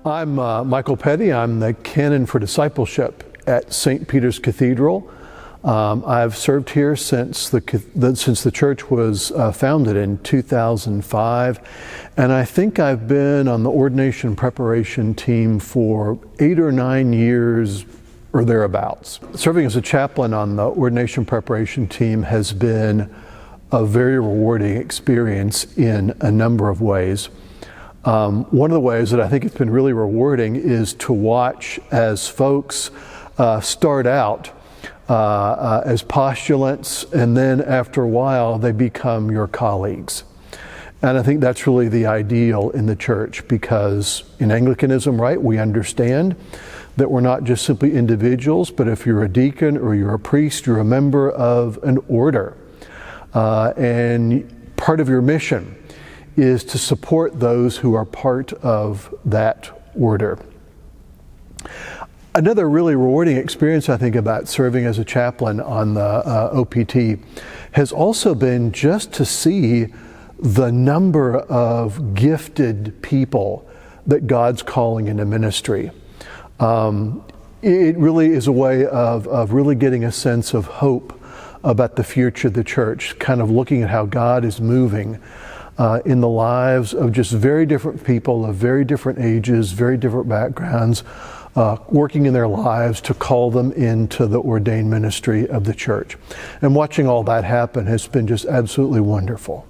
I'm Michael Petty. I'm the Canon for Discipleship at St. Peter's Cathedral. I've served here since the church was founded in 2005, and I think I've been on the Ordination Preparation Team for 8 or 9 years or thereabouts. Serving as a chaplain on the Ordination Preparation Team has been a very rewarding experience in a number of ways. One of the ways that I think it's been really rewarding is to watch as folks start out as postulants, and then after a while they become your colleagues. And I think that's really the ideal in the church, because in Anglicanism, right, we understand that we're not just simply individuals, but if you're a deacon or you're a priest, you're a member of an order. And part of your mission is to support those who are part of that order. Another really rewarding experience, I think, about serving as a chaplain on the OPT has also been just to see the number of gifted people that God's calling into ministry. It really is a way of really getting a sense of hope about the future of the church, kind of looking at how God is moving in the lives of just very different people of very different ages, very different backgrounds, working in their lives to call them into the ordained ministry of the church. And watching all that happen has been just absolutely wonderful.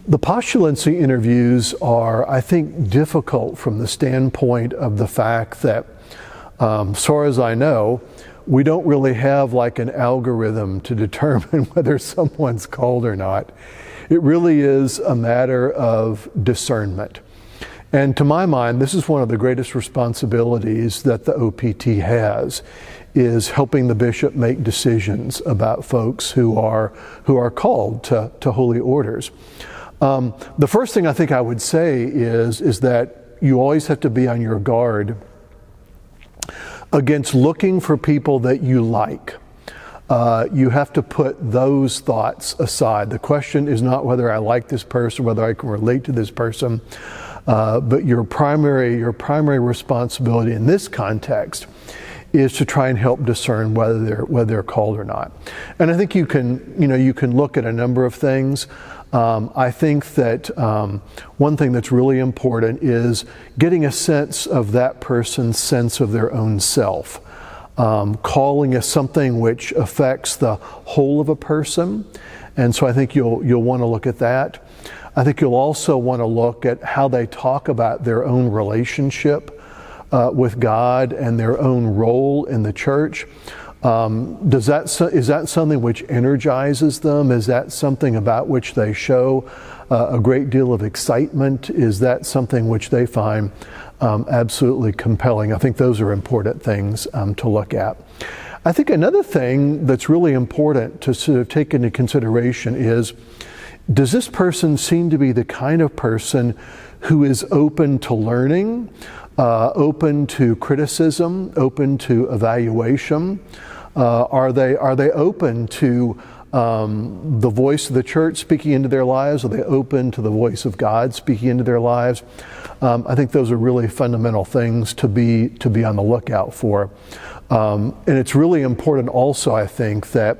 The postulancy interviews are, I think, difficult from the standpoint of the fact that, as far as I know, we don't really have like an algorithm to determine whether someone's called or not. It really is a matter of discernment. And to my mind, this is one of the greatest responsibilities that the OPT has, is helping the bishop make decisions about folks who are called to holy orders. The first thing I think I would say is that you always have to be on your guard against looking for people that you like. You have to put those thoughts aside. The question is not whether I like this person, whether I can relate to this person, but your primary responsibility in this context is to try and help discern whether they're called or not. And I think you can look at a number of things. I think that one thing that's really important is getting a sense of that person's sense of their own self. Calling is something which affects the whole of a person, and so I think you'll want to look at that. I think you'll also want to look at how they talk about their own relationship with God and their own role in the church. Is that something which energizes them? Is that something about which they show a great deal of excitement? Is that something which they find absolutely compelling? I think those are important things to look at. I think another thing that's really important to sort of take into consideration is, does this person seem to be the kind of person who is open to learning, open to criticism, open to evaluation? Are they open to the voice of the church speaking into their lives? Are they open to the voice of God speaking into their lives? I think those are really fundamental things to be on the lookout for. And it's really important also, I think, that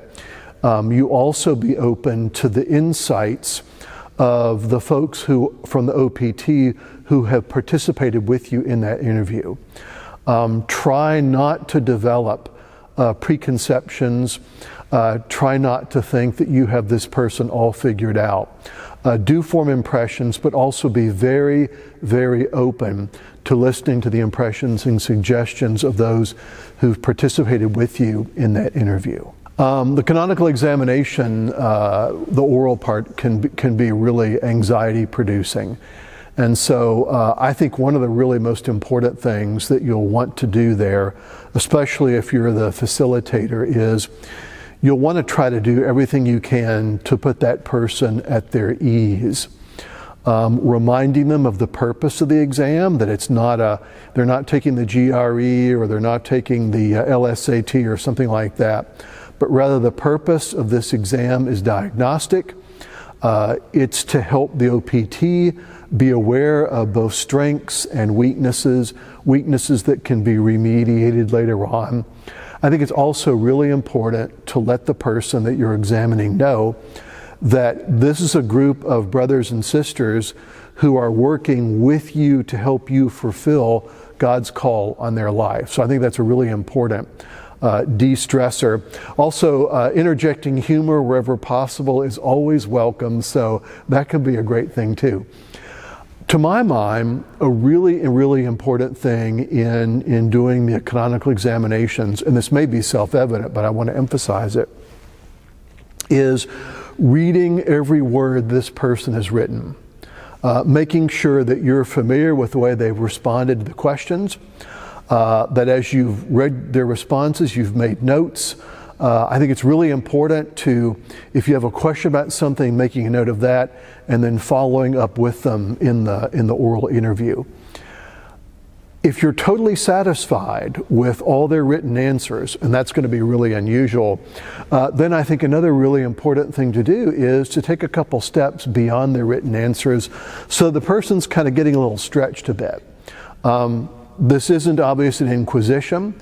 you also be open to the insights of the folks who, from the OPT, who have participated with you in that interview. Try not to develop preconceptions. Try not to think that you have this person all figured out. Do form impressions, but also be very, very open to listening to the impressions and suggestions of those who've participated with you in that interview. The canonical examination, the oral part, can be really anxiety producing. And so I think one of the really most important things that you'll want to do there, especially if you're the facilitator, is you'll want to try to do everything you can to put that person at their ease. Reminding them of the purpose of the exam, that it's not they're not taking the GRE or they're not taking the LSAT or something like that, but rather the purpose of this exam is diagnostic. It's to help the OPT be aware of both strengths and weaknesses that can be remediated later on. I think it's also really important to let the person that you're examining know that this is a group of brothers and sisters who are working with you to help you fulfill God's call on their life. So I think that's a really important de-stressor. Also, interjecting humor wherever possible is always welcome, so that can be a great thing too. To my mind, a really important thing in doing the canonical examinations, and this may be self-evident, but I want to emphasize it, is reading every word this person has written. Making sure that you're familiar with the way they've responded to the questions, that as you've read their responses, you've made notes. I think it's really important to, if you have a question about something, making a note of that, and then following up with them in the oral interview. If you're totally satisfied with all their written answers, and that's going to be really unusual, then I think another really important thing to do is to take a couple steps beyond their written answers so the person's kind of getting a little stretched a bit. This isn't obviously an inquisition,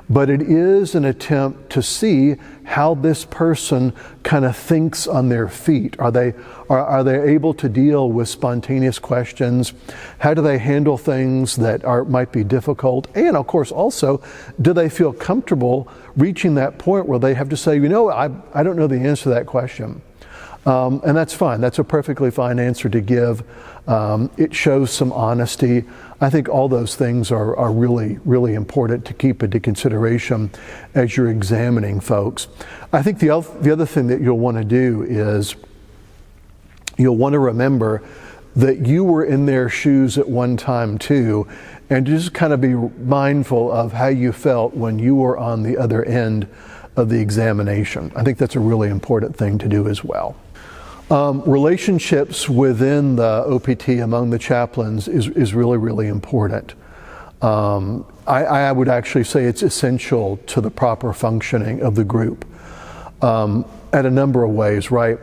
but it is an attempt to see how this person kind of thinks on their feet. Are they able to deal with spontaneous questions? How do they handle things that might be difficult? And of course also, do they feel comfortable reaching that point where they have to say, you know, I don't know the answer to that question. And that's fine. That's a perfectly fine answer to give. It shows some honesty. I think all those things are really important to keep into consideration as you're examining folks. I think the other thing that you'll want to do is you'll want to remember that you were in their shoes at one time too, and just kind of be mindful of how you felt when you were on the other end of the examination. I think that's a really important thing to do as well. Relationships within the OPT among the chaplains is really important. I would actually say it's essential to the proper functioning of the group at a number of ways, right?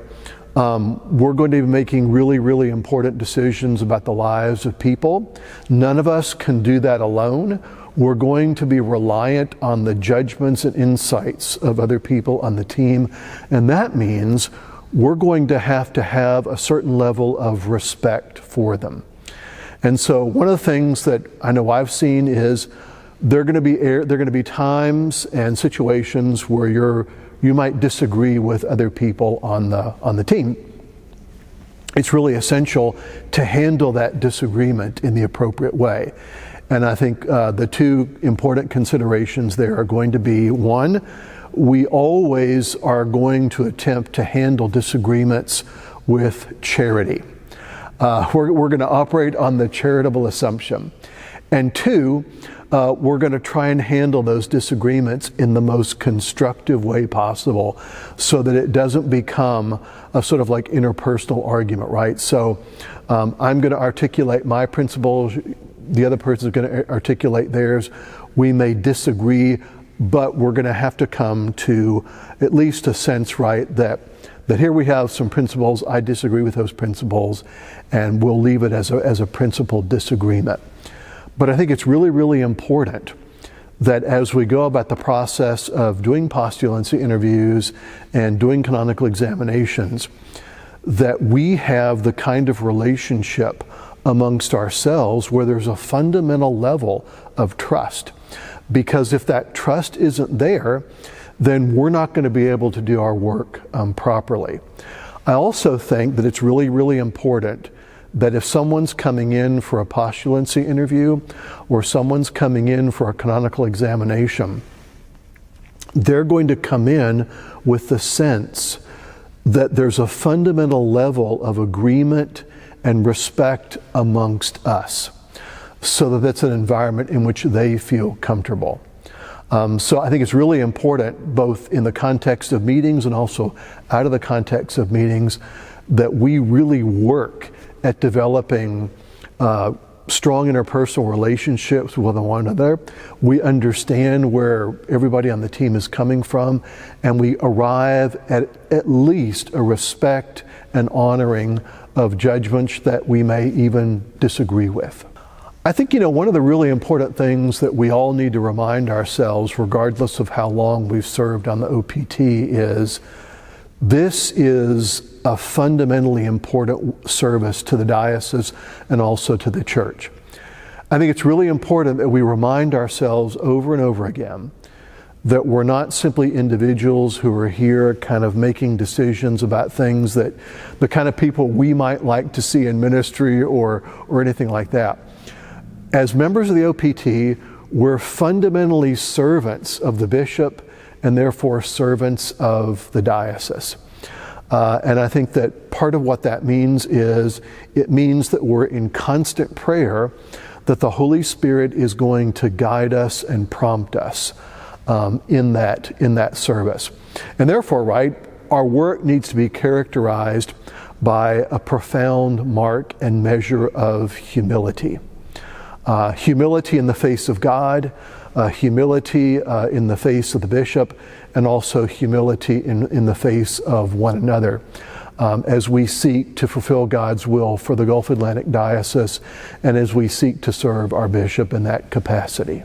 We're going to be making really important decisions about the lives of people. None of us can do that alone. We're going to be reliant on the judgments and insights of other people on the team, and that means we're going to have a certain level of respect for them. And so one of the things that I know I've seen is there are going to be times and situations where you might disagree with other people on the team. It's really essential to handle that disagreement in the appropriate way. And I think the two important considerations there are going to be, one, we always are going to attempt to handle disagreements with charity. We're going to operate on the charitable assumption. And two, we're going to try and handle those disagreements in the most constructive way possible so that it doesn't become a sort of like interpersonal argument, right? So I'm going to articulate my principles, the other person is going to articulate theirs. We may disagree, but we're going to have to come to at least a sense, right, that here we have some principles, I disagree with those principles, and we'll leave it as a principled disagreement. But I think it's really important that as we go about the process of doing postulancy interviews and doing canonical examinations, that we have the kind of relationship amongst ourselves where there's a fundamental level of trust. Because if that trust isn't there, then we're not going to be able to do our work properly. I also think that it's really important that if someone's coming in for a postulancy interview or someone's coming in for a canonical examination, they're going to come in with the sense that there's a fundamental level of agreement and respect amongst us, so that that's an environment in which they feel comfortable. So I think it's really important, both in the context of meetings and also out of the context of meetings, that we really work at developing strong interpersonal relationships with one another. We understand where everybody on the team is coming from, and we arrive at least a respect and honoring of judgments that we may even disagree with. I think, one of the really important things that we all need to remind ourselves, regardless of how long we've served on the OPT, is this is a fundamentally important service to the diocese and also to the church. I think it's really important that we remind ourselves over and over again that we're not simply individuals who are here kind of making decisions about things that the kind of people we might like to see in ministry or anything like that. As members of the OPT, we're fundamentally servants of the bishop and therefore servants of the diocese. And I think that part of what that means is it means that we're in constant prayer that the Holy Spirit is going to guide us and prompt us in that service. And therefore, right, our work needs to be characterized by a profound mark and measure of humility. Humility in the face of God, humility in the face of the bishop, and also humility in the face of one another as we seek to fulfill God's will for the Gulf Atlantic Diocese and as we seek to serve our bishop in that capacity.